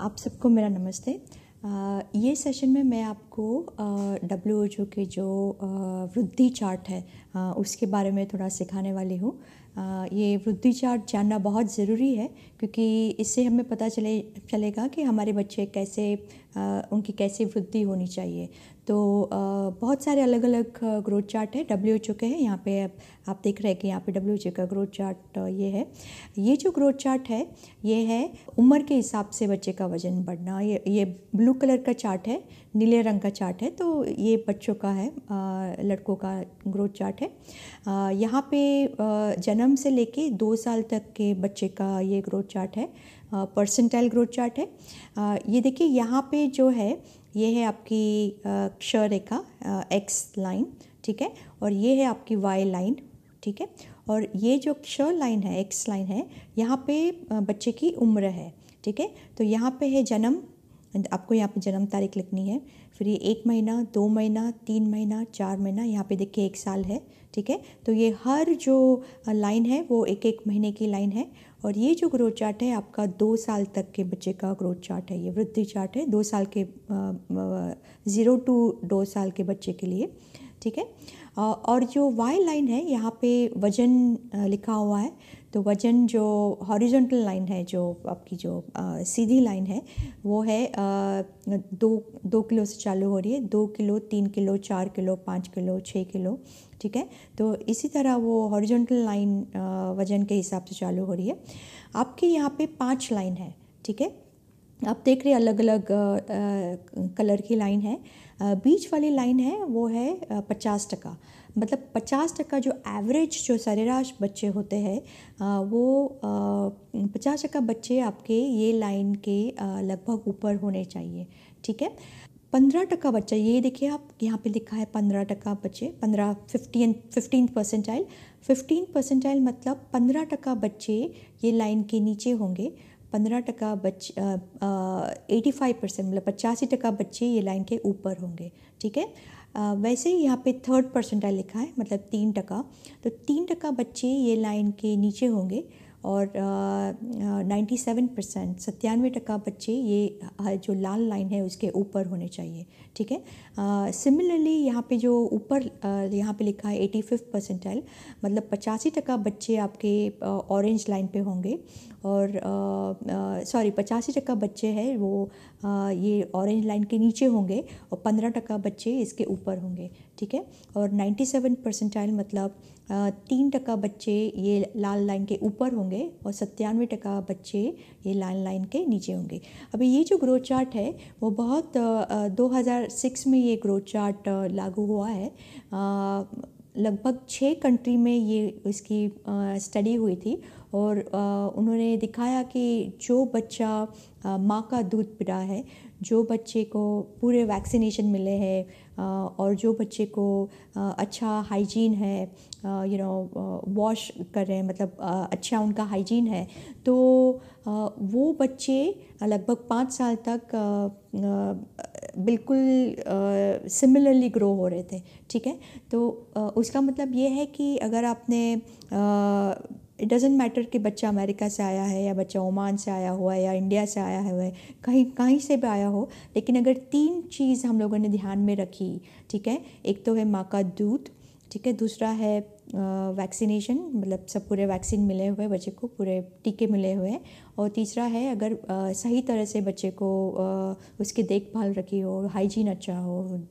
आप सबको मेरा नमस्ते। ये सेशन में मैं आपको WHO के जो वृद्धि चार्ट है उसके बारे में थोड़ा सिखाने वाली हूँ। ये वृद्धि चार्ट जानना बहुत ज़रूरी है क्योंकि इससे हमें पता चलेगा कि हमारे बच्चे कैसे उनकी कैसी वृद्धि होनी चाहिए। तो बहुत सारे अलग अलग ग्रोथ चार्ट है WHO के हैं। यहाँ पे आप देख रहे हैं कि यहाँ पे WHO का ग्रोथ चार्ट ये है। ये जो ग्रोथ चार्ट है ये है उम्र के हिसाब से बच्चे का वज़न बढ़ना। ये ब्लू कलर का चार्ट है, नीले रंग का चार्ट है। तो ये बच्चों का है, लड़कों का ग्रोथ चार्ट है। यहाँ पे जन्म से लेके 2 साल तक के बच्चे का ये ग्रोथ चार्ट है, परसेंटाइल ग्रोथ चार्ट है। ये देखिए यहाँ पे जो है ये है आपकी क्षय रेखा, एक्स लाइन, ठीक है, और ये है आपकी वाई लाइन, ठीक है। और ये जो क्षय लाइन है, एक्स लाइन है, यहाँ पे बच्चे की उम्र है, ठीक है। तो यहाँ पे है जन्म, आपको यहाँ पे जन्म तारीख लिखनी है। फिर ये 1 महीना, 2 महीना, 3 महीना, 4 महीना, यहाँ पे देखिए 1 साल है, ठीक है। तो ये हर जो लाइन है वो 1-1 महीने की लाइन है। और ये जो ग्रोथ चार्ट है आपका 2 साल तक के बच्चे का ग्रोथ चार्ट है। ये वृद्धि चार्ट है 2 साल के 0 to 2 साल के बच्चे के लिए, ठीक है। और जो वाई लाइन है यहाँ पे वज़न लिखा हुआ है। तो वज़न जो हॉरिजॉन्टल लाइन है, जो आपकी जो सीधी लाइन है, वो है 2 किलो से चालू हो रही है। 2 kilo, 3 kilo, 4 kilo, 5 kilo, 6 kilo, ठीक है। तो इसी तरह वो हॉरिजॉन्टल लाइन वज़न के हिसाब से चालू हो रही है। आपके यहाँ पे 5 लाइन है, ठीक है। आप देख रहे अलग अलग कलर की लाइन है। बीच वाली लाइन है वो है 50%। मतलब 50% जो एवरेज जो सरेराश बच्चे होते हैं वो 50% बच्चे आपके ये लाइन के लगभग ऊपर होने चाहिए, ठीक है। 15% बच्चा, ये देखिए आप यहाँ पे लिखा है 15% बच्चे, 15 परसेंटाइल। 15 परसेंटाइल मतलब 15% बच्चे ये लाइन के नीचे होंगे। 15% बच्चे 85% मतलब 85% बच्चे ये लाइन के ऊपर होंगे, ठीक है। वैसे ही यहाँ पे 3rd परसेंटाइल लिखा है, मतलब 3%। तो 3% बच्चे ये लाइन के नीचे होंगे और 97%, 97% बच्चे ये जो लाल लाइन है उसके ऊपर होने चाहिए, ठीक है। सिमिलरली यहाँ पे जो ऊपर यहाँ पे लिखा है 85th परसेंटाइल, मतलब 85% बच्चे आपके ऑरेंज लाइन पे होंगे। और 85% बच्चे हैं वो ये ऑरेंज लाइन के नीचे होंगे और 15% बच्चे इसके ऊपर होंगे, ठीक है। और 97 परसेंटाइल मतलब 3% बच्चे ये लाल लाइन के ऊपर होंगे और 97% बच्चे ये लाल लाइन के नीचे होंगे। अभी ये जो ग्रोथ चार्ट है वो बहुत 2006 में ये ग्रोथ चार्ट लागू हुआ है। लगभग 6 कंट्री में ये इसकी स्टडी हुई थी और उन्होंने दिखाया कि जो बच्चा माँ का दूध पी रहा है, जो बच्चे को पूरे वैक्सीनेशन मिले हैं और जो बच्चे को अच्छा हाइजीन है, वॉश कर रहे हैं, मतलब अच्छा उनका हाइजीन है, तो वो बच्चे लगभग 5 साल तक बिल्कुल सिमिलरली ग्रो हो रहे थे, ठीक है। तो उसका मतलब ये है कि अगर आपने इट डजेंट मैटर कि बच्चा अमेरिका से आया है या बच्चा ओमान से आया हुआ है या इंडिया से आया हुआ है, कहीं से भी आया हो, लेकिन अगर 3 चीज़ हम लोगों ने ध्यान में रखी, ठीक है। एक तो है माँ का दूध, ठीक है। दूसरा है वैक्सीनेशन, मतलब सब पूरे वैक्सीन मिले हुए बच्चे को, पूरे टीके मिले हुए हैं। और तीसरा है अगर सही तरह से बच्चे को उसकी देखभाल रखी हो, हाइजीन अच्छा हो,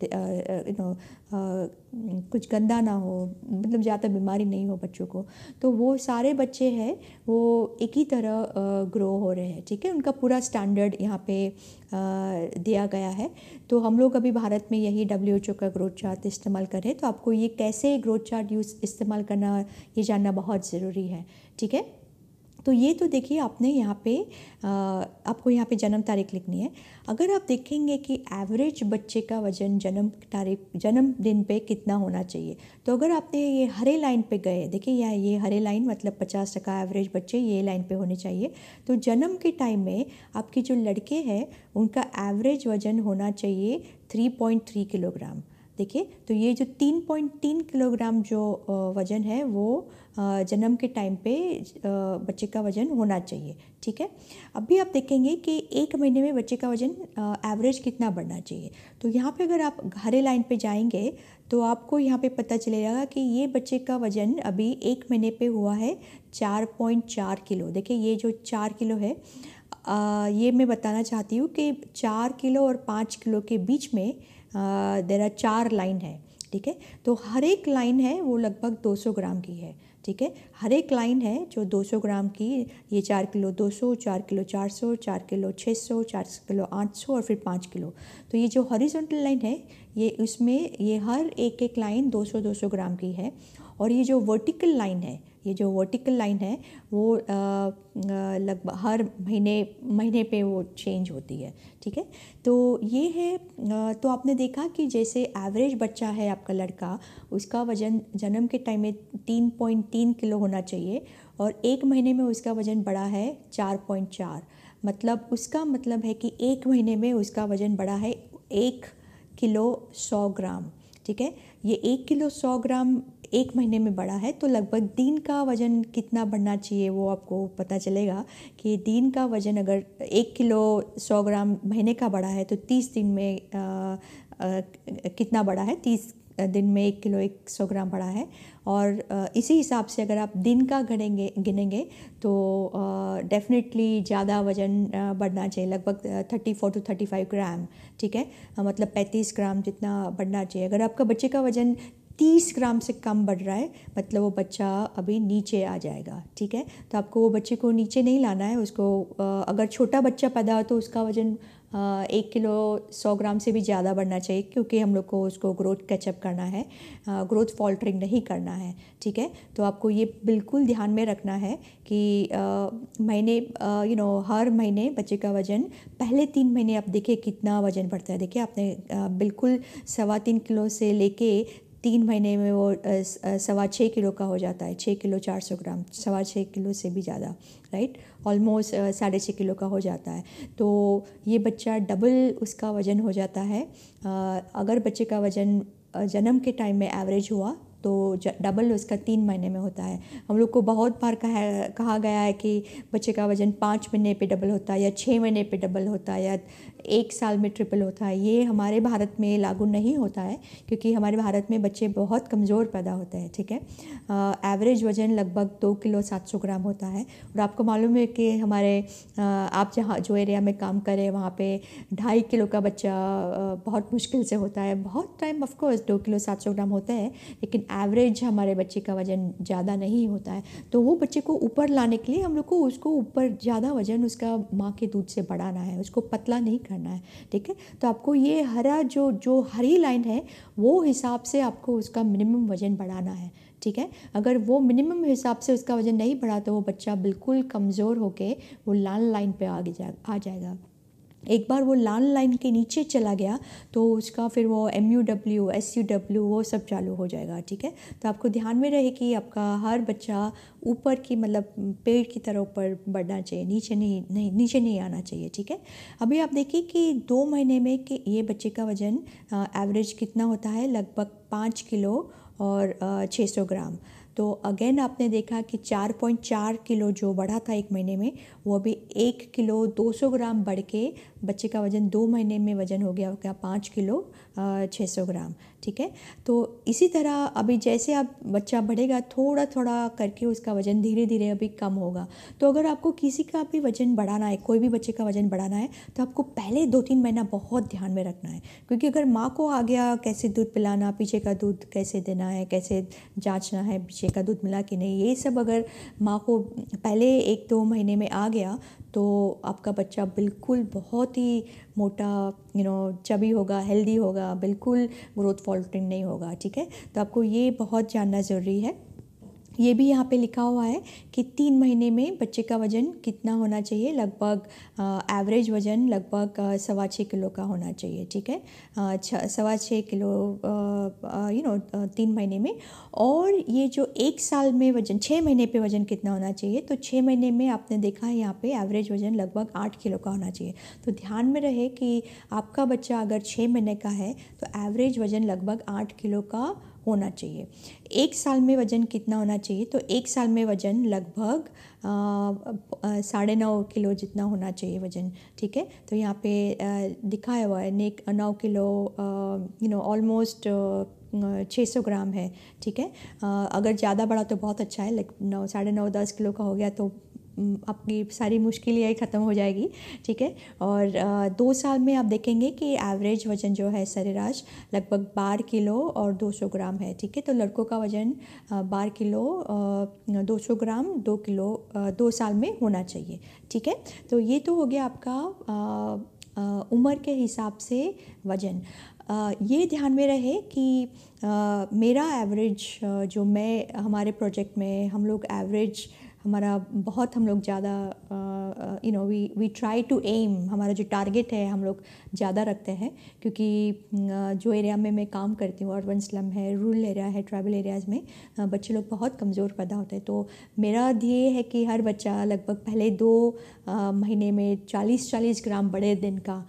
कुछ गंदा ना हो, मतलब ज़्यादा बीमारी नहीं हो बच्चों को, तो वो सारे बच्चे हैं वो एक ही तरह ग्रो हो रहे हैं, ठीक है। उनका पूरा स्टैंडर्ड यहाँ पे दिया गया है। तो हम लोग अभी भारत में यही WHO का ग्रोथ चार्ट इस्तेमाल करें, तो आपको ये कैसे ग्रोथ चार्ट इस्तेमाल करना ये जानना बहुत ज़रूरी है, ठीक है। तो ये तो देखिए आपने यहाँ पे आपको यहाँ पे जन्म तारीख लिखनी है। अगर आप देखेंगे कि एवरेज बच्चे का वज़न जन्मदिन पे कितना होना चाहिए, तो अगर आपने ये हरे लाइन पे गए, देखिए यहाँ ये हरे लाइन मतलब 50% एवरेज बच्चे ये लाइन पे होने चाहिए। तो जन्म के टाइम में आपके जो लड़के हैं उनका एवरेज वज़न होना चाहिए 3.3 किलोग्राम। देखिए, तो ये जो 3.3 किलोग्राम जो वज़न है वो जन्म के टाइम पे बच्चे का वज़न होना चाहिए। ठीक है, अभी आप देखेंगे कि एक महीने में बच्चे का वज़न एवरेज कितना बढ़ना चाहिए। तो यहाँ पे अगर आप हरे लाइन पे जाएंगे तो आपको यहाँ पे पता चलेगा कि ये बच्चे का वज़न अभी एक महीने पे हुआ है 4.4 किलो। देखिए, ये जो 4 किलो है, ये मैं बताना चाहती हूँ कि 4 किलो और 5 किलो के बीच में देर आर 4 लाइन है। ठीक है, तो हर एक लाइन है वो लगभग 200 ग्राम की है। ठीक है, हर एक लाइन है जो 200 ग्राम की। ये 4 किलो 200, 4 किलो 400, 4 किलो 600, 4 किलो 800 और फिर 5 किलो। तो ये जो हॉरिजॉन्टल लाइन है ये उसमें ये हर एक एक लाइन 200-200 ग्राम की है। और ये जो वर्टिकल लाइन है, ये जो वर्टिकल लाइन है वो लगभग हर महीने पे वो चेंज होती है। ठीक है, तो ये है। तो आपने देखा कि जैसे एवरेज बच्चा है आपका लड़का, उसका वज़न जन्म के टाइम में 3.3 किलो होना चाहिए और एक महीने में उसका वज़न बढ़ा है 4.4। मतलब उसका मतलब है कि एक महीने में उसका वज़न बढ़ा है 1 किलो 100 ग्राम। ठीक है, ये 1 किलो 100 ग्राम एक महीने में बढ़ा है। तो लगभग दिन का वज़न कितना बढ़ना चाहिए वो आपको पता चलेगा कि दिन का वज़न अगर 1 किलो 100 ग्राम महीने का बढ़ा है तो 30 दिन में कितना बढ़ा है, 30 दिन में 1 किलो 100 ग्राम बढ़ा है। और इसी हिसाब से अगर आप दिन का गिनेंगे तो डेफिनेटली ज़्यादा वज़न बढ़ना चाहिए, लगभग 34 to 35 ग्राम। ठीक है, मतलब 35 ग्राम जितना बढ़ना चाहिए। अगर आपका बच्चे का वज़न 30 ग्राम से कम बढ़ रहा है मतलब वो बच्चा अभी नीचे आ जाएगा। ठीक है, तो आपको वो बच्चे को नीचे नहीं लाना है। उसको अगर छोटा बच्चा पैदा हो तो उसका वज़न 1 किलो 100 ग्राम से भी ज़्यादा बढ़ना चाहिए, क्योंकि हम लोग को उसको ग्रोथ कैचअप करना है, ग्रोथ फॉल्टरिंग नहीं करना है। ठीक है, तो आपको ये बिल्कुल ध्यान में रखना है कि हर महीने बच्चे का वज़न पहले 3 महीने आप देखिए कितना वज़न बढ़ता है। देखिए, आपने बिल्कुल 3.25 किलो से लेके 3 महीने में वो 6.25 किलो का हो जाता है, 6 किलो 400 ग्राम, 6.25 किलो से भी ज़्यादा, राइट, ऑलमोस्ट 6.5 किलो का हो जाता है। तो ये बच्चा डबल उसका वज़न हो जाता है। अगर बच्चे का वज़न जन्म के टाइम में एवरेज हुआ तो डबल उसका 3 महीने में होता है। हम लोग को बहुत बार कहा गया है कि बच्चे का वज़न 5 महीने पे डबल होता है या 6 महीने पे डबल होता है या 1 साल में ट्रिपल होता है। ये हमारे भारत में लागू नहीं होता है, क्योंकि हमारे भारत में बच्चे बहुत कमज़ोर पैदा होते हैं। ठीक है, एवरेज वज़न लगभग 2 किलो 700 ग्राम होता है। और आपको मालूम है कि हमारे आप जो एरिया में काम करें वहाँ पे 2.5 किलो का बच्चा बहुत मुश्किल से होता है। बहुत टाइम ऑफकोर्स 2 किलो 700 ग्राम होता है, लेकिन एवरेज हमारे बच्चे का वज़न ज़्यादा नहीं होता है। तो वो बच्चे को ऊपर लाने के लिए हम लोग को उसको ऊपर ज़्यादा वज़न उसका माँ के दूध से बढ़ाना है, उसको पतला नहीं करना है। ठीक है, तो आपको ये हरा जो हरी लाइन है वो हिसाब से आपको उसका मिनिमम वज़न बढ़ाना है। ठीक है, अगर वो मिनिमम हिसाब से उसका वज़न नहीं बढ़ा तो वो बच्चा बिल्कुल कमज़ोर होके वो लाल लाइन पे आ जाएगा। एक बार वो लाल लाइन के नीचे चला गया तो उसका फिर वो MUW SUW वो सब चालू हो जाएगा। ठीक है, तो आपको ध्यान में रहे कि आपका हर बच्चा ऊपर की मतलब पेड़ की तरह ऊपर बढ़ना चाहिए, नीचे नहीं आना चाहिए। ठीक है, अभी आप देखिए कि 2 महीने में कि ये बच्चे का वज़न एवरेज कितना होता है, लगभग 5 किलो और 600 ग्राम। तो अगेन आपने देखा कि 4.4 किलो जो बढ़ा था एक महीने में वो अभी 1 किलो 200 ग्राम बढ़ के बच्चे का वज़न 2 महीने में वज़न हो गया क्या 5 किलो 600 ग्राम। ठीक है, तो इसी तरह अभी जैसे आप बच्चा बढ़ेगा थोड़ा थोड़ा करके उसका वज़न धीरे धीरे अभी कम होगा। तो अगर आपको किसी का भी वज़न बढ़ाना है, कोई भी बच्चे का वज़न बढ़ाना है, तो आपको पहले 2-3 महीना बहुत ध्यान में रखना है, क्योंकि अगर माँ को आ गया कैसे दूध पिलाना, पीछे का दूध कैसे देना है, कैसे जांचना है पीछे का दूध मिला कि नहीं, ये सब अगर माँ को पहले 1-2 महीने में आ गया तो आपका बच्चा बिल्कुल बहुत ही मोटा चबी होगा, हेल्दी होगा, बिल्कुल ग्रोथ फॉल्टरिंग नहीं होगा। ठीक है, तो आपको ये बहुत जानना ज़रूरी है। ये भी यहाँ पे लिखा हुआ है कि 3 महीने में बच्चे का वज़न कितना होना चाहिए। लगभग एवरेज वज़न लगभग 6.25 किलो का होना चाहिए, ठीक है। 6.25 किलो 3 महीने में। और ये जो 1 साल में वज़न 6 महीने पे वज़न कितना होना चाहिए, तो 6 महीने में आपने देखा है यहाँ पे एवरेज वज़न लगभग 8 किलो का होना चाहिए। तो ध्यान में रहे कि आपका बच्चा अगर 6 महीने का है तो एवरेज वज़न लगभग 8 किलो का होना चाहिए। 1 साल में वज़न कितना होना चाहिए, तो 1 साल में वज़न लगभग 9.5 किलो जितना होना चाहिए वज़न, ठीक है। तो यहाँ पे दिखाया हुआ है 9 किलो ऑलमोस्ट 600 ग्राम है, ठीक है। अगर ज़्यादा बड़ा तो बहुत अच्छा है, लाइक 9, 9.5, 10 किलो का हो गया तो आपकी सारी मुश्किलें यही ख़त्म हो जाएगी, ठीक है। और 2 साल में आप देखेंगे कि एवरेज वज़न जो है सरेराश लगभग 12 किलो और 200 ग्राम है, ठीक है। तो लड़कों का वज़न 12 किलो 200 ग्राम 2 किलो 2 साल में होना चाहिए, ठीक है। तो ये तो हो गया आपका उम्र के हिसाब से वज़न। ये ध्यान में रहे कि मेरा एवरेज जो मैं हमारे प्रोजेक्ट में हम लोग एवरेज हमारा बहुत हम लोग ज़्यादा वी ट्राई टू एम, हमारा जो टारगेट है हम लोग ज़्यादा रखते हैं, क्योंकि जो एरिया में मैं काम करती हूँ अर्बन स्लम है, रूरल एरिया है, ट्राइबल एरियाज़ में बच्चे लोग बहुत कमज़ोर पैदा होते हैं। तो मेरा ध्येय है कि हर बच्चा लगभग पहले 2 महीने में 40-40 ग्राम बढ़े दिन का,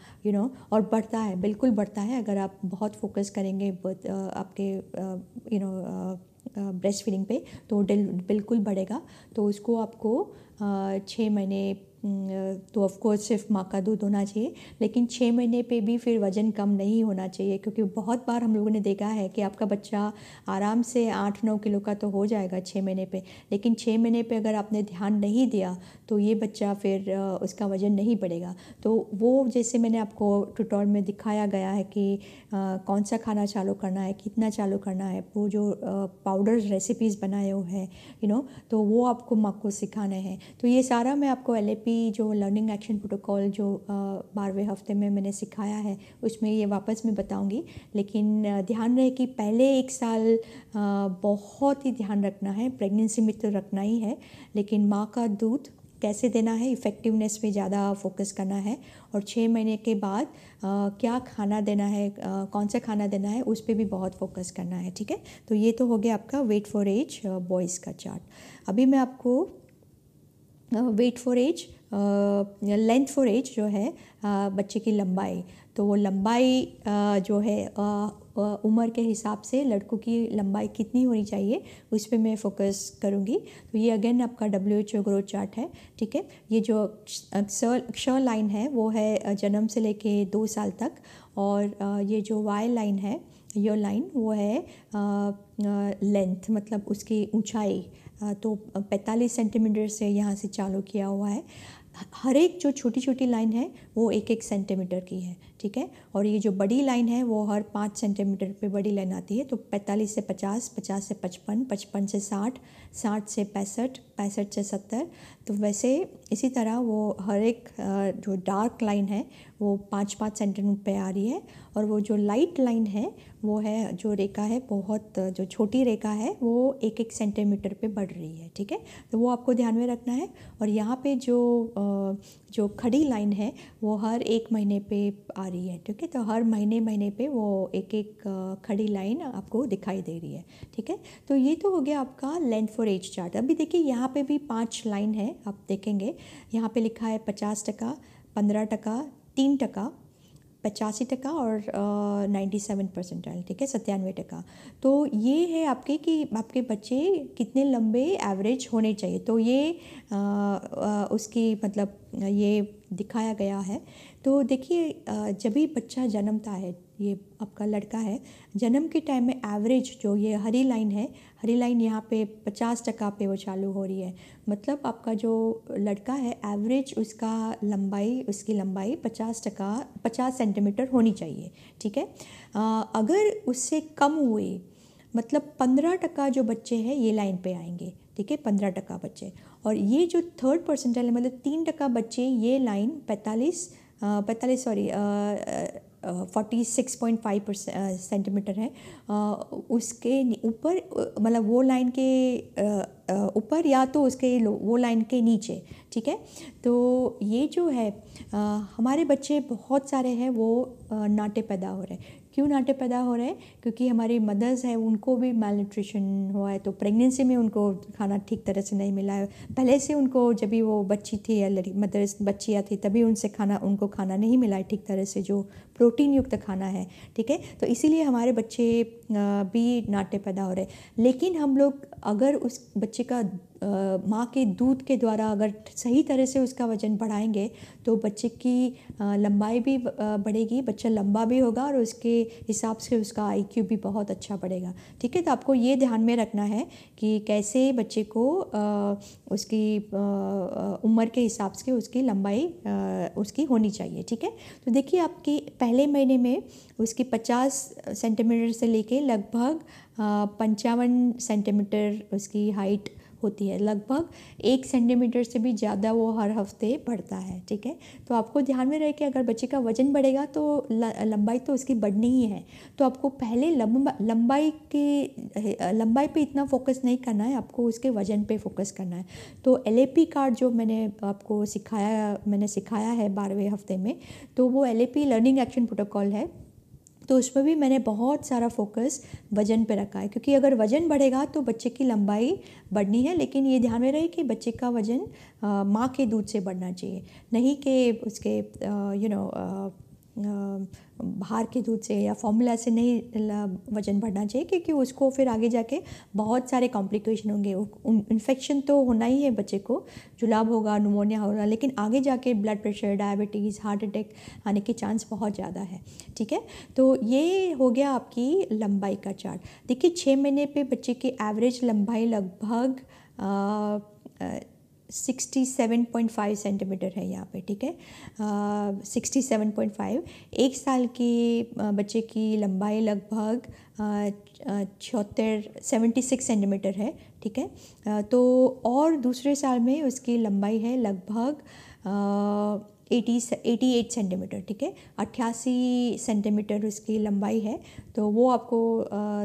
और बढ़ता है, बिल्कुल बढ़ता है। अगर आप बहुत फोकस करेंगे आपके ब्रेस्ट फीडिंग पे तो बिल्कुल बढ़ेगा। तो उसको आपको 6 महीने तो ऑफकोर्स सिर्फ माँ का दूध होना चाहिए, लेकिन 6 महीने पे भी फिर वज़न कम नहीं होना चाहिए, क्योंकि बहुत बार हम लोगों ने देखा है कि आपका बच्चा आराम से 8-9 किलो का तो हो जाएगा 6 महीने पे, लेकिन 6 महीने पे अगर आपने ध्यान नहीं दिया तो ये बच्चा फिर उसका वज़न नहीं बढ़ेगा। तो वो जैसे मैंने आपको ट्यूटोरियल में दिखाया गया है कि कौन सा खाना चालू करना है, कितना चालू करना है, वो जो पाउडर रेसिपीज़ बनाए हुए हैं तो वो आपको माँ को सिखाना है। तो ये सारा मैं आपको LAP जो लर्निंग एक्शन प्रोटोकॉल जो 12वें हफ्ते में मैंने सिखाया है उसमें ये वापस मैं बताऊंगी। लेकिन ध्यान रहे कि पहले 1 साल बहुत ही ध्यान रखना है, प्रेगनेंसी में तो रखना ही है, लेकिन माँ का दूध कैसे देना है, इफ़ेक्टिवनेस पे ज़्यादा फोकस करना है। और 6 महीने के बाद क्या खाना देना है, कौन सा खाना देना है, उस पर भी बहुत फोकस करना है, ठीक है। तो ये तो हो गया आपका वेट फॉर एज बॉयज़ का चार्ट। अभी मैं आपको weight for age length for age जो है बच्चे की लंबाई, तो वो लंबाई जो है उम्र के हिसाब से लड़कों की लंबाई कितनी होनी चाहिए उस पर मैं फोकस करूँगी। तो ये अगेन आपका WHO ग्रोथ चार्ट है, ठीक है। ये जो अक्षर लाइन है वो है जन्म से लेके 2 साल तक, और ये जो Y लाइन है, ये लाइन वो है लेंथ, मतलब उसकी ऊंचाई। तो 45 सेंटीमीटर से यहाँ से चालू किया हुआ है। हर एक जो छोटी छोटी लाइन है वो 1-1 सेंटीमीटर की है, ठीक है। और ये जो बड़ी लाइन है वो हर 5 सेंटीमीटर पे बड़ी लाइन आती है। तो 45 से 50, 50 से 55, 55 से 60, 60 से 65, 65 से 70। तो वैसे इसी तरह वो हर एक जो डार्क लाइन है वो 5-5 सेंटीमीटर पे आ रही है, और वो जो लाइट लाइन है वो है जो रेखा है, बहुत जो छोटी रेखा है वो 1-1 सेंटीमीटर पे बढ़ रही है, ठीक है। तो वो आपको ध्यान में रखना है। और यहाँ पे जो खड़ी लाइन है वो हर 1 महीने पे आ रही है, ठीक है। तो हर महीने महीने पे वो 1-1 खड़ी लाइन आपको दिखाई दे रही है, ठीक है। तो ये तो हो गया आपका लेंथ फॉर एज चार्ट। अभी देखिए यहाँ पे भी 5 लाइन है, आप देखेंगे यहाँ पे लिखा है 50%, 15%, 3%, 85% और 97%, ठीक है, 97%। तो ये है आपके कि आपके बच्चे कितने लंबे एवरेज होने चाहिए। तो ये उसकी मतलब ये दिखाया गया है। तो देखिए जब भी बच्चा जन्मता है, ये आपका लड़का है, जन्म के टाइम में एवरेज जो ये हरी लाइन है, हरी लाइन यहाँ पे 50% पे वो चालू हो रही है। मतलब आपका जो लड़का है एवरेज उसका लंबाई, उसकी लंबाई 50 सेंटीमीटर होनी चाहिए, ठीक है। अगर उससे कम हुए, मतलब 15% जो बच्चे हैं ये लाइन पे आएंगे, ठीक है, 15% बच्चे। और ये जो 3rd परसेंटाइल है, मतलब 3% बच्चे ये लाइन 45 सॉरी 46.5 सेंटीमीटर है, उसके ऊपर, मतलब वो लाइन के ऊपर या तो उसके वो लाइन के नीचे, ठीक है। तो ये जो है हमारे बच्चे बहुत सारे हैं वो नाटे पैदा हो रहे हैं। क्यों नाटे पैदा हो रहे हैं? क्योंकि हमारी मदर्स हैं उनको भी मैलन्यूट्रिशन हुआ है, तो प्रेगनेंसी में उनको खाना ठीक तरह से नहीं मिला है। पहले से उनको जब भी वो बच्ची थी या मदर्स बच्चियाँ थी तभी उनको खाना नहीं मिला है ठीक तरह से, जो प्रोटीन युक्त खाना है, ठीक है। तो इसीलिए हमारे बच्चे भी नाटे पैदा हो रहे हैं। लेकिन हम लोग अगर उस बच्चे का माँ के दूध के द्वारा अगर सही तरह से उसका वज़न बढ़ाएंगे तो बच्चे की लंबाई भी बढ़ेगी, बच्चा लंबा भी होगा और उसके हिसाब से उसका IQ भी बहुत अच्छा बढ़ेगा, ठीक है। तो आपको ये ध्यान में रखना है कि कैसे बच्चे को उसकी उम्र के हिसाब से उसकी लंबाई उसकी होनी चाहिए, ठीक है। तो देखिए आपकी पहले महीने में उसकी 50 सेंटीमीटर से लेके लगभग 55 सेंटीमीटर उसकी हाइट होती है। लगभग 1 सेंटीमीटर से भी ज़्यादा वो हर हफ्ते बढ़ता है, ठीक है। तो आपको ध्यान में रहे कि अगर बच्चे का वज़न बढ़ेगा तो लंबाई तो उसकी बढ़नी ही है। तो आपको पहले लंबाई पे इतना फोकस नहीं करना है, आपको उसके वज़न पे फोकस करना है। तो LAP कार्ड जो मैंने आपको सिखाया है 12वें हफ्ते में, तो वो LAP लर्निंग एक्शन प्रोटोकॉल है। तो उसमें भी मैंने बहुत सारा फोकस वज़न पे रखा है, क्योंकि अगर वज़न बढ़ेगा तो बच्चे की लंबाई बढ़नी है। लेकिन ये ध्यान में रहे कि बच्चे का वज़न माँ के दूध से बढ़ना चाहिए, नहीं कि उसके बाहर के दूध से या फॉर्मूला से नहीं वज़न बढ़ना चाहिए, क्योंकि उसको फिर आगे जाके बहुत सारे कॉम्प्लिकेशन होंगे। इन्फेक्शन तो होना ही है बच्चे को, जुलाब होगा, न्यूमोनिया होगा, लेकिन आगे जाके blood pressure, diabetes, heart attack आने के चांस बहुत ज़्यादा है, ठीक है। तो ये हो गया आपकी लंबाई का चार्ट। देखिए 6 महीने पे बच्चे की एवरेज लंबाई लगभग 67.5 सेंटीमीटर है यहाँ पे, ठीक है। 67.5। 1 साल की बच्चे की लंबाई लगभग 76 सेंटीमीटर है, ठीक है। तो और दूसरे साल में उसकी लंबाई है लगभग 88 सेंटीमीटर, ठीक है। 88 सेंटीमीटर उसकी लंबाई है। तो वो आपको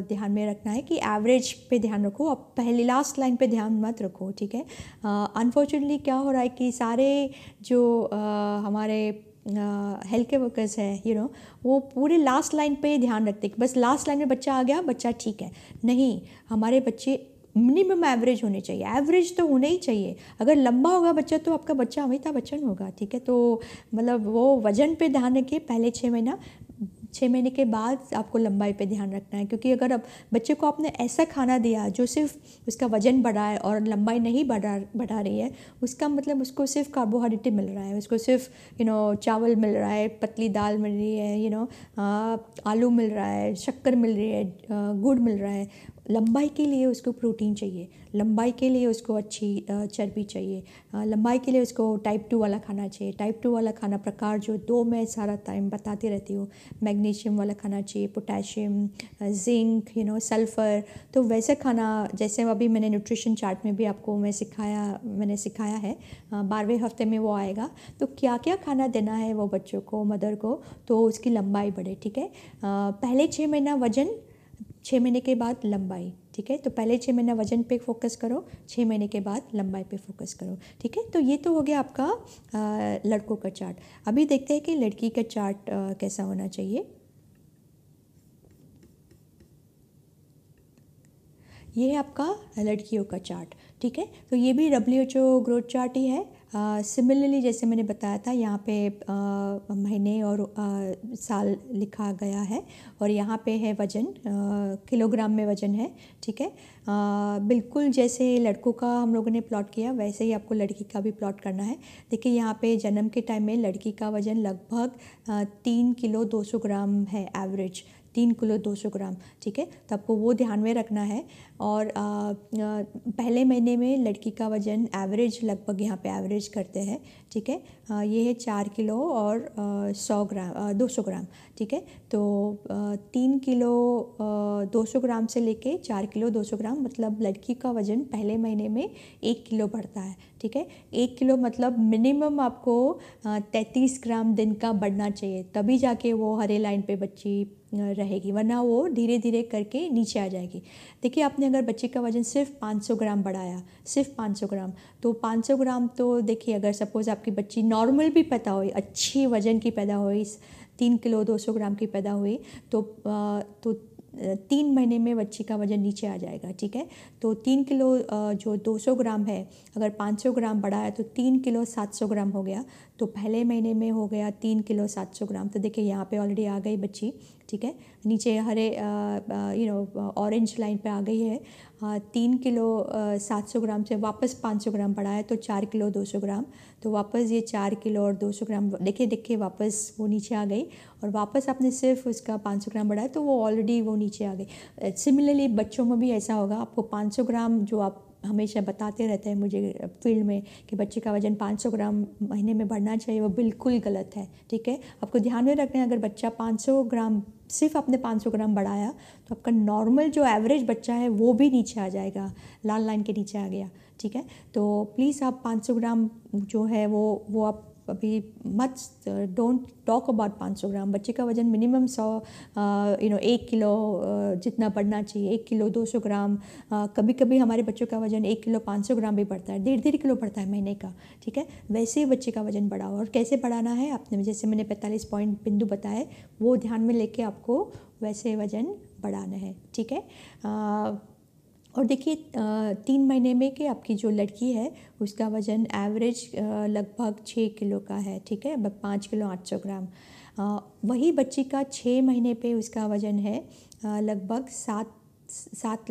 ध्यान में रखना है कि एवरेज पे ध्यान रखो, आप पहले लास्ट लाइन पे ध्यान मत रखो, ठीक है। अनफॉर्चुनेटली क्या हो रहा है कि सारे जो हमारे हेल्थ केयर वर्कर्स है वो पूरे लास्ट लाइन पे ध्यान रखते हैं कि बस लास्ट लाइन में बच्चा आ गया, बच्चा ठीक है। नहीं, हमारे बच्चे मिनिमम एवरेज होने चाहिए, एवरेज तो होने ही चाहिए। अगर लंबा होगा बच्चा तो आपका बच्चा अमिताभ बच्चन होगा, ठीक है। तो मतलब वो वज़न पे ध्यान रखिए पहले 6 महीने के बाद आपको लंबाई पे ध्यान रखना है, क्योंकि अगर अब बच्चे को आपने ऐसा खाना दिया जो सिर्फ उसका वज़न बढ़ाए और लंबाई नहीं बढ़ा रही है, उसका मतलब उसको सिर्फ कार्बोहाइड्रेट मिल रहा है, उसको सिर्फ चावल मिल रहा है, पतली दाल मिल रही है, आलू मिल रहा है, शक्कर मिल रही है, गुड़ मिल रहा है। लंबाई के लिए उसको प्रोटीन चाहिए, लंबाई के लिए उसको अच्छी चर्बी चाहिए, लंबाई के लिए उसको टाइप 2 वाला खाना चाहिए। टाइप 2 वाला खाना प्रकार जो 2 मैं सारा टाइम बताती रहती हूँ, मैग्नीशियम वाला खाना चाहिए, पोटेशियम, जिंक, सल्फ़र। तो वैसे खाना जैसे अभी मैंने न्यूट्रिशन चार्ट में भी आपको मैंने सिखाया है, 12वें हफ्ते में वो आएगा। तो क्या क्या खाना देना है वो बच्चों को, मदर को, तो उसकी लंबाई बढ़े, ठीक है। पहले 6 महीना वज़न, 6 महीने के बाद लंबाई, ठीक है। तो पहले 6 महीना वज़न पे फोकस करो, 6 महीने के बाद लंबाई पे फोकस करो, ठीक है। तो ये तो हो गया आपका लड़कों का चार्ट। अभी देखते हैं कि लड़की का चार्ट कैसा होना चाहिए। ये है आपका लड़कियों का चार्ट, ठीक है। तो ये भी WHO ग्रोथ चार्ट ही है। सिमिलरली जैसे मैंने बताया था, यहाँ पे महीने और साल लिखा गया है, और यहाँ पे है वज़न, किलोग्राम में वज़न है, ठीक है। बिल्कुल जैसे लड़कों का हम लोगों ने प्लॉट किया वैसे ही आपको लड़की का भी प्लॉट करना है। देखिए यहाँ पे जन्म के टाइम में लड़की का वज़न लगभग 3 किलो 200 ग्राम है एवरेज। किलो 200 ग्राम, ठीक है। तो आपको वो ध्यान में रखना है। और पहले महीने में लड़की का वज़न एवरेज लगभग यहाँ पे एवरेज करते हैं, ठीक है। ये है 4 किलो और 200 ग्राम, ठीक है। तो 3 किलो 200 ग्राम से लेके 4 किलो 200 ग्राम, मतलब लड़की का वज़न पहले महीने में 1 किलो बढ़ता है, ठीक है। 1 किलो मतलब मिनिमम आपको 33 ग्राम दिन का बढ़ना चाहिए, तभी जाके वो हरे लाइन पे बच्ची रहेगी, वरना वो धीरे धीरे करके नीचे आ जाएगी। देखिए, आपने अगर बच्चे का वज़न सिर्फ 500 ग्राम बढ़ाया, सिर्फ 500 ग्राम, तो 500 ग्राम तो देखिए, अगर सपोज़ आपकी बच्ची नॉर्मल भी पैदा हुई, अच्छी वज़न की पैदा हुई, 3 किलो 200 ग्राम की पैदा हुई, तो 3 महीने में बच्ची का वज़न नीचे आ जाएगा, ठीक है। तो 3 किलो जो 200 ग्राम है, अगर 500 ग्राम बढ़ाया तो 3 किलो 700 ग्राम हो गया। तो पहले महीने में हो गया 3 किलो 700 ग्राम। तो देखिए, यहाँ पे ऑलरेडी आ गई बच्ची, ठीक है। नीचे हरे ऑरेंज लाइन पे आ गई है। 3 किलो 700 ग्राम से वापस 500 ग्राम बढ़ाया तो 4 किलो 200 ग्राम। तो वापस ये 4 किलो और 200 ग्राम, देखिए वापस वो नीचे आ गई। और वापस आपने सिर्फ उसका 500 ग्राम बढ़ाया तो वो ऑलरेडी वो नीचे आ गई। सिमिलरली बच्चों में भी ऐसा होगा। आपको 500 ग्राम जो आप हमेशा बताते रहते हैं मुझे फील्ड में कि बच्चे का वज़न 500 ग्राम महीने में बढ़ना चाहिए, वो बिल्कुल गलत है, ठीक है। आपको ध्यान में रखना है, अगर बच्चा 500 ग्राम, सिर्फ आपने 500 ग्राम बढ़ाया तो आपका नॉर्मल जो एवरेज बच्चा है वो भी नीचे आ जाएगा, लाल लाइन के नीचे आ गया, ठीक है। तो प्लीज़ आप 500 ग्राम जो है वो आप अभी मत, डोंट टॉक अबाउट 500 ग्राम। बच्चे का वज़न मिनिमम 1 किलो जितना बढ़ना चाहिए, 1 किलो 200 ग्राम। कभी कभी हमारे बच्चों का वज़न 1 किलो 500 ग्राम भी बढ़ता है, 1.5 किलो बढ़ता है महीने का, ठीक है। वैसे ही बच्चे का वज़न बढ़ाओ। और कैसे बढ़ाना है, आपने जैसे मैंने 45 पॉइंट बिंदु बताए, वो ध्यान में लेके आपको वैसे वज़न बढ़ाना है, ठीक है। और देखिए, 3 महीने में कि आपकी जो लड़की है उसका वज़न एवरेज लगभग 6 किलो का है, ठीक है, 5 किलो 800 ग्राम। वही बच्ची का 6 महीने पे उसका वज़न है लगभग 7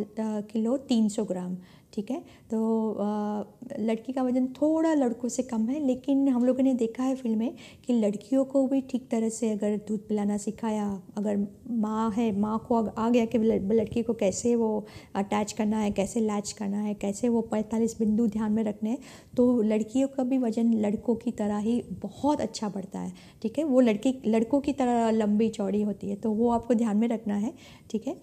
किलो 300 ग्राम, ठीक है। तो लड़की का वज़न थोड़ा लड़कों से कम है, लेकिन हम लोगों ने देखा है फिल्म में कि लड़कियों को भी ठीक तरह से अगर दूध पिलाना सिखाया, अगर माँ है, माँ को आ गया कि लड़की को कैसे वो अटैच करना है, कैसे लैच करना है, कैसे वो 45 बिंदु ध्यान में रखने हैं, तो लड़कियों का भी वज़न लड़कों की तरह ही बहुत अच्छा बढ़ता है, ठीक है। वो लड़कों की तरह लंबी चौड़ी होती है, तो वो आपको ध्यान में रखना है, ठीक है।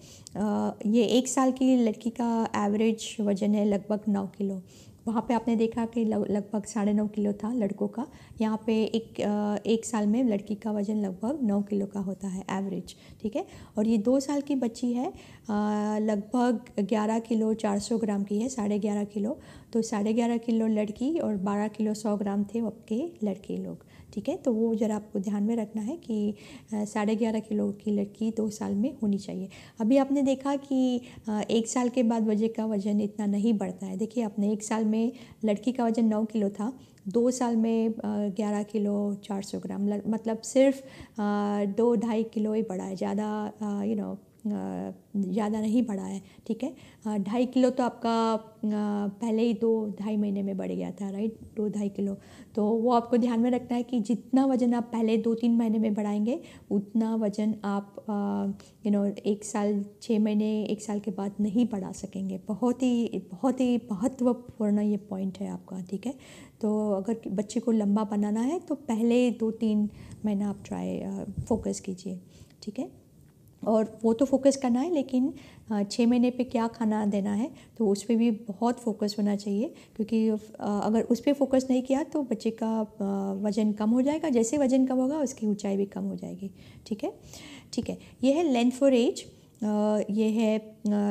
ये 1 साल की लड़की का एवरेज वज़न है लगभग 9 किलो। वहाँ पे आपने देखा कि लगभग 9.5 किलो था लड़कों का। यहाँ पे एक साल में लड़की का वज़न लगभग 9 किलो का होता है एवरेज, ठीक है। और ये 2 साल की बच्ची है, लगभग 11 किलो 400 ग्राम की है, 11.5 किलो। तो 11.5 किलो लड़की और 12 किलो 100 ग्राम थे आपके लड़के लोग, ठीक है। तो वो ज़रा आपको ध्यान में रखना है कि 11.5 किलो की लड़की 2 साल में होनी चाहिए। अभी आपने देखा कि 1 साल के बाद बच्चे का वज़न इतना नहीं बढ़ता है। देखिए, आपने 1 साल में लड़की का वज़न 9 किलो था, 2 साल में 11 किलो 400 ग्राम, मतलब सिर्फ 2-2.5 किलो ही बढ़ा है, ज़्यादा ज़्यादा नहीं बढ़ा है, ठीक है। 2.5 किलो तो आपका पहले ही 2-2.5 महीने में बढ़ गया था, राइट, 2-2.5 किलो। तो वो आपको ध्यान में रखना है कि जितना वज़न आप पहले 2-3 महीने में बढ़ाएंगे, उतना वज़न आप 1 साल 6 महीने 1 साल के बाद नहीं बढ़ा सकेंगे। बहुत ही महत्वपूर्ण ये पॉइंट है आपका, ठीक है। तो अगर बच्चे को लंबा बनाना है तो पहले 2-3 महीना आप फोकस कीजिए, ठीक है। और वो तो फोकस करना है, लेकिन 6 महीने पे क्या खाना देना है तो उस पर भी बहुत फोकस होना चाहिए, क्योंकि अगर उस पर फोकस नहीं किया तो बच्चे का वज़न कम हो जाएगा। जैसे वज़न कम होगा उसकी ऊंचाई भी कम हो जाएगी, ठीक है, ठीक है। ये है लेंथ फॉर एज, ये है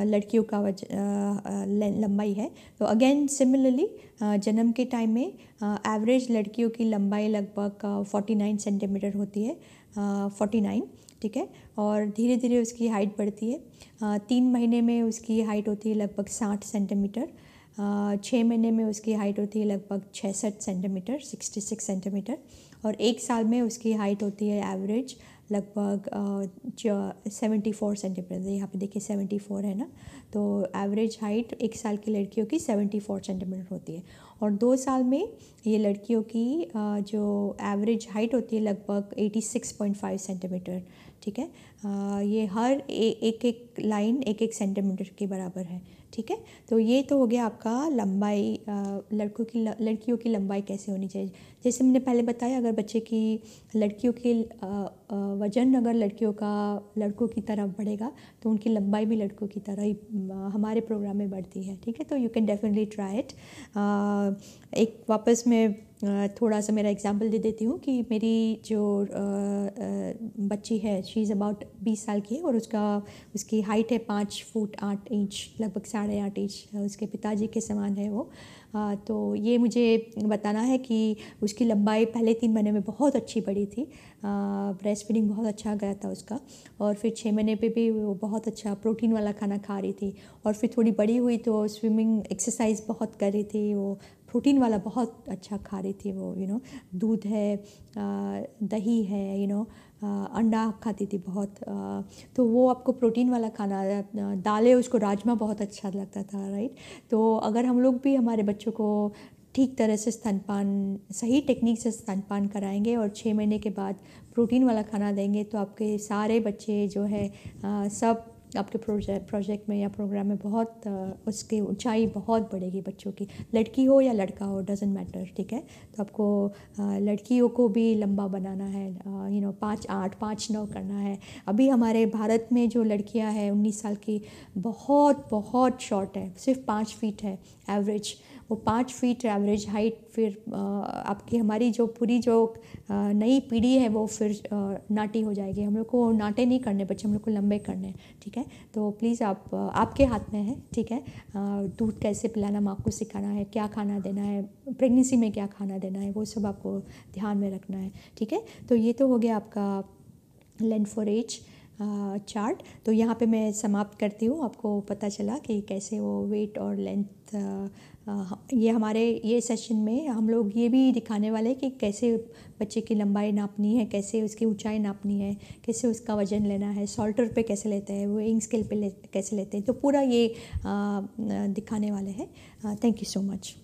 लड़कियों का लंबाई है। तो अगेन सिमिलरली जन्म के टाइम में एवरेज लड़कियों की लंबाई लगभग 49 सेंटीमीटर होती है, 49, ठीक है। और धीरे धीरे उसकी हाइट बढ़ती है। 3 महीने में उसकी हाइट होती है लगभग 60 सेंटीमीटर, 6 महीने में उसकी हाइट होती है लगभग 66 सेंटीमीटर, 66 सेंटीमीटर। और 1 साल में उसकी हाइट होती है एवरेज लगभग 74 सेंटीमीटर। यहाँ पे देखिए 74 है ना, तो एवरेज हाइट 1 साल की लड़कियों की 74 सेंटीमीटर होती है। और 2 साल में ये लड़कियों की जो एवरेज हाइट होती है लगभग 86.5 सेंटीमीटर, ठीक है। ये हर एक एक लाइन एक एक सेंटीमीटर के बराबर है, ठीक है। तो ये तो हो गया आपका लंबाई, लड़कियों की लंबाई कैसे होनी चाहिए। जैसे मैंने पहले बताया, अगर बच्चे की लड़कियों की वज़न अगर लड़कियों का लड़कों की तरफ बढ़ेगा तो उनकी लंबाई भी लड़कों की तरह ही हमारे प्रोग्राम में बढ़ती है, ठीक है। तो you can definitely try it. एक वापस मैं थोड़ा सा मेरा एग्जांपल दे देती हूँ कि मेरी जो बच्ची है, शी इज़ अबाउट 20 साल की है और उसकी हाइट है 5 फुट 8 इंच, लगभग 8.5 इंच, उसके पिताजी के समान है वो। तो ये मुझे बताना है कि उसकी लंबाई पहले 3 महीने में बहुत अच्छी बढ़ी थी, ब्रेस्ट फीडिंग बहुत अच्छा गया था उसका, और फिर 6 महीने पे भी वो बहुत अच्छा प्रोटीन वाला खाना खा रही थी, और फिर थोड़ी बड़ी हुई तो स्विमिंग एक्सरसाइज बहुत कर रही थी, वो प्रोटीन वाला बहुत अच्छा खा रही थी वो, दूध है, दही है, अंडा खाती थी बहुत। तो वो आपको प्रोटीन वाला खाना, दालें, उसको राजमा बहुत अच्छा लगता था, राइट। तो अगर हम लोग भी हमारे बच्चों को ठीक तरह से स्तनपान, सही टेक्निक से स्तनपान कराएंगे और 6 महीने के बाद प्रोटीन वाला खाना देंगे तो आपके सारे बच्चे जो है सब आपके प्रोजेक्ट में या प्रोग्राम में बहुत उसकी ऊंचाई बहुत बढ़ेगी बच्चों की, लड़की हो या लड़का हो, डजेंट मैटर, ठीक है। तो आपको लड़कियों को भी लंबा बनाना है, 5'8", 5'9" करना है। अभी हमारे भारत में जो लड़कियां हैं 19 साल की, बहुत बहुत शॉर्ट है, सिर्फ 5 फीट है एवरेज, वो 5 फीट एवरेज हाइट। फिर आपकी हमारी जो पूरी जो नई पीढ़ी है वो फिर नाटी हो जाएगी। हम लोग को नाटे नहीं करने बच्चे, हम लोग को लंबे करने हैं, ठीक है। तो प्लीज़ आपके हाथ में है, ठीक है। दूध कैसे पिलाना माँ को सिखाना है, क्या खाना देना है, प्रेगनेंसी में क्या खाना देना है, वो सब आपको ध्यान में रखना है, ठीक है। तो ये तो हो गया आपका लेंथ फॉर एज चार्ट। तो यहाँ पे मैं समाप्त करती हूँ। आपको पता चला कि कैसे वो वेट और लेंथ, ये हमारे ये सेशन में हम लोग ये भी दिखाने वाले हैं कि कैसे बच्चे की लंबाई नापनी है, कैसे उसकी ऊंचाई नापनी है, कैसे उसका वज़न लेना है, सॉल्टर पे कैसे लेते हैं, वेइंग स्केल पे कैसे लेते हैं, तो पूरा ये दिखाने वाले हैं। Thank you so much.